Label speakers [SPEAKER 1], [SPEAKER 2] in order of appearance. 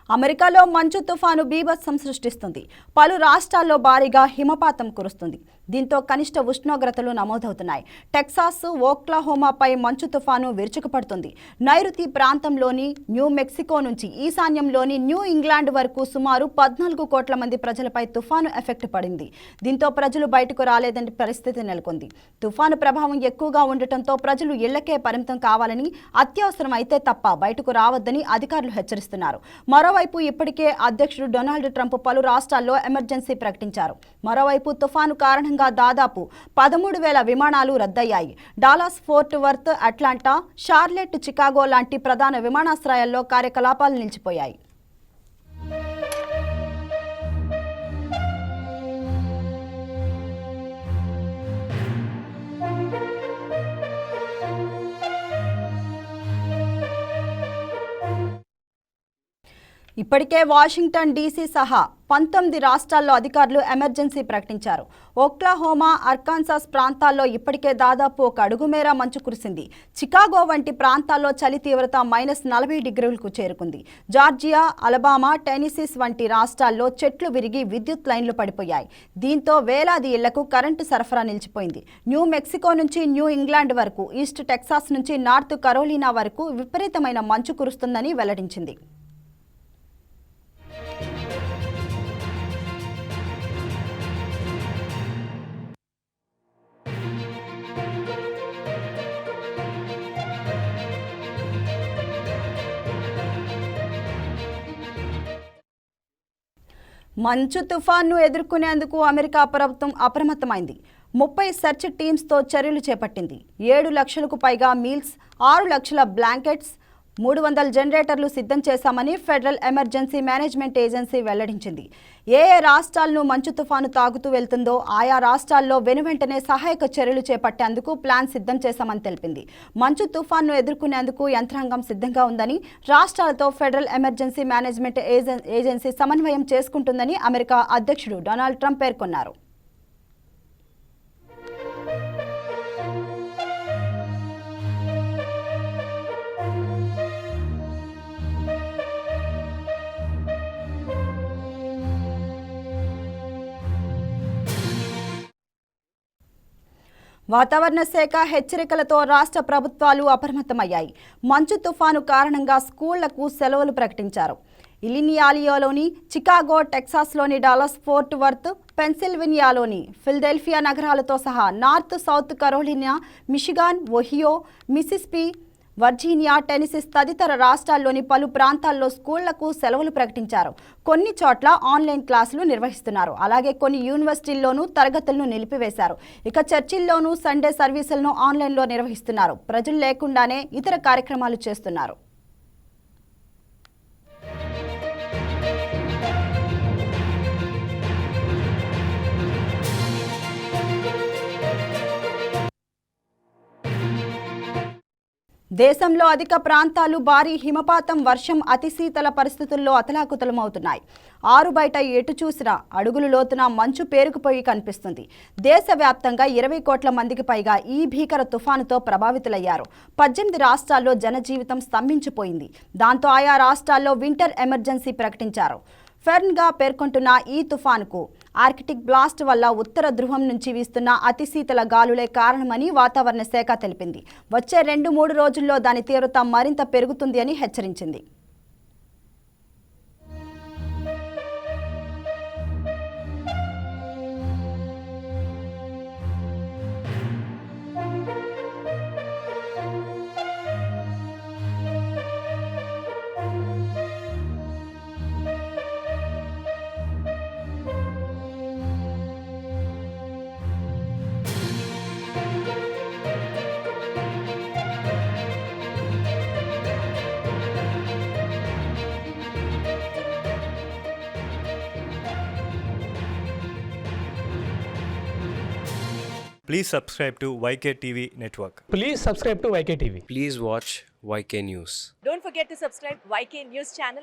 [SPEAKER 1] అమెరికాలో మంచు తుఫాను బీభత్సం సృష్టిస్తుంది. పలు రాష్ట్రాల్లో భారీగా హిమపాతం కురుస్తుంది. దీంతో కనిష్ట ఉష్ణోగ్రతలు నమోదవుతున్నాయి. టెక్సాస్, ఓక్లహోమాపై మంచు తుఫాను విరుచుకుపడుతుంది. నైరుతి ప్రాంతంలోని న్యూ మెక్సికో నుంచి ఈశాన్యంలోని న్యూ ఇంగ్లాండ్ వరకు సుమారు 14 కోట్ల మంది ప్రజలపై తుఫాను ఎఫెక్ట్ పడింది. దీంతో ప్రజలు బయటకు రాలేదని పరిస్థితి నెలకొంది. తుఫాను ప్రభావం ఎక్కువగా ఉండటంతో ప్రజలు ఇళ్లకే పరిమితం కావాలని, అత్యవసరం అయితే తప్ప బయటకు రావద్దని అధికారులు హెచ్చరిస్తున్నారు. మరోవైపు ఇప్పటికే అధ్యక్షుడు డొనాల్డ్ ట్రంప్ పలు రాష్ట్రాల్లో ఎమర్జెన్సీ ప్రకటించారు. మరోవైపు తుఫాను కారణంగా దాదాపు 13,000 విమానాలు రద్దయ్యాయి. Dallas, Fort Worth, Atlanta, Charlotte, Chicago లాంటి ప్రధాన విమానాశ్రయాల్లో కార్యకలాపాలు నిలిచిపోయాయి. ఇప్పటికే వాషింగ్టన్ డీసీ సహా 19 రాష్ట్రాల్లో అధికారులు ఎమర్జెన్సీ ప్రకటించారు. ఓక్లహోమా, అర్కాన్సాస్ ప్రాంతాల్లో ఇప్పటికే దాదాపు 1 అడుగు మేర మంచు కురిసింది. చికాగో వంటి ప్రాంతాల్లో చలి తీవ్రత -40 డిగ్రీలకు చేరుకుంది. జార్జియా, అలబామా, టెనిసిస్ వంటి రాష్ట్రాల్లో చెట్లు విరిగి విద్యుత్ లైన్లు పడిపోయాయి. దీంతో వేలాది ఇళ్లకు కరెంటు సరఫరా నిలిచిపోయింది. న్యూ మెక్సికో నుంచి న్యూ ఇంగ్లాండ్ వరకు, ఈస్ట్ టెక్సాస్ నుంచి నార్త్ కరోలినా వరకు విపరీతమైన మంచు కురుస్తుందని వెల్లడించింది. మంచు తుఫాన్ను ఎదుర్కొనేందుకు అమెరికా ప్రభుత్వం అప్రమత్తమైంది. 30 సెర్చ్ టీమ్స్తో చర్యలు చేపట్టింది. 7 లక్షలకు పైగా మీల్స్, 6 లక్షల బ్లాంకెట్స్, 300 జనరేటర్లు సిద్ధం చేశామని ఫెడరల్ ఎమర్జెన్సీ మేనేజ్మెంట్ ఏజెన్సీ వెల్లడించింది. ఏ రాష్ట్రాలను మంచు తుఫాను తాగుతూ వెళ్తుందో ఆయా రాష్ట్రాల్లో వెనువెంటనే సహాయక చర్యలు చేపట్టేందుకు ప్లాన్ సిద్ధం చేశామని తెలిపింది. మంచు తుఫాన్ను ఎదుర్కొనేందుకు యంత్రాంగం సిద్ధంగా ఉందని, రాష్ట్రాలతో ఫెడరల్ ఎమర్జెన్సీ మేనేజ్మెంట్ ఏజెన్సీ సమన్వయం చేసుకుంటుందని అమెరికా అధ్యక్షుడు డొనాల్డ్ ట్రంప్ పేర్కొన్నారు. వాతావరణ శాఖ హెచ్చరికలతో రాష్ట్ర ప్రభుత్వాలు అప్రమత్తమయ్యాయి. మంచు తుఫాను కారణంగా స్కూళ్లకు సెలవులు ప్రకటించారు. ఇలినియాలియోలోని చికాగో, టెక్సాస్లోని డాలస్, ఫోర్ట్ వర్త్, పెన్సిల్వేనియాలోని ఫిలడెల్ఫియా నగరాలతో సహా North, South Carolina, Michigan, Ohio, Mississippi, Virginia, Tennessee తదితర రాష్ట్రాల్లోని పలు ప్రాంతాల్లో స్కూళ్లకు సెలవులు ప్రకటించారు. కొన్ని చోట్ల ఆన్లైన్ క్లాసులు నిర్వహిస్తున్నారు. అలాగే కొన్ని యూనివర్సిటీల్లోనూ తరగతులను నిలిపివేశారు. ఇక చర్చిల్లోనూ సండే సర్వీసులను ఆన్లైన్లో నిర్వహిస్తున్నారు. ప్రజలు లేకుండానే ఇతర కార్యక్రమాలు చేస్తున్నారు. దేశంలో అధిక ప్రాంతాలు భారీ హిమపాతం, వర్షం, అతి శీతల పరిస్థితుల్లో అతలాకుతలమవుతున్నాయి. ఆరు బయట ఎటు చూసినా అడుగులు లోతున మంచు పేరుకుపోయి కనిపిస్తుంది. దేశవ్యాప్తంగా 20 కోట్ల మందికి పైగా ఈ భీకర తుఫానుతో ప్రభావితులయ్యారు. 18 రాష్ట్రాల్లో జనజీవితం స్తంభించిపోయింది. దాంతో ఆయా రాష్ట్రాల్లో వింటర్ ఎమర్జెన్సీ ప్రకటించారు. ఫెర్న్గా పేర్కొంటున్న ఈ తుఫానుకు ఆర్కిటిక్ బ్లాస్ట్ వల్ల ఉత్తర ధ్రువం నుంచి వీస్తున్న అతి శీతల గాలులే కారణమని వాతావరణ శాఖ తెలిపింది. వచ్చే 2-3 రోజుల్లో దాని తీవ్రత మరింత పెరుగుతుంది అని హెచ్చరించింది.
[SPEAKER 2] Please subscribe to YK TV Network.
[SPEAKER 3] Please subscribe to YK TV.
[SPEAKER 4] Please watch YK News.
[SPEAKER 5] Don't forget to subscribe YK News channel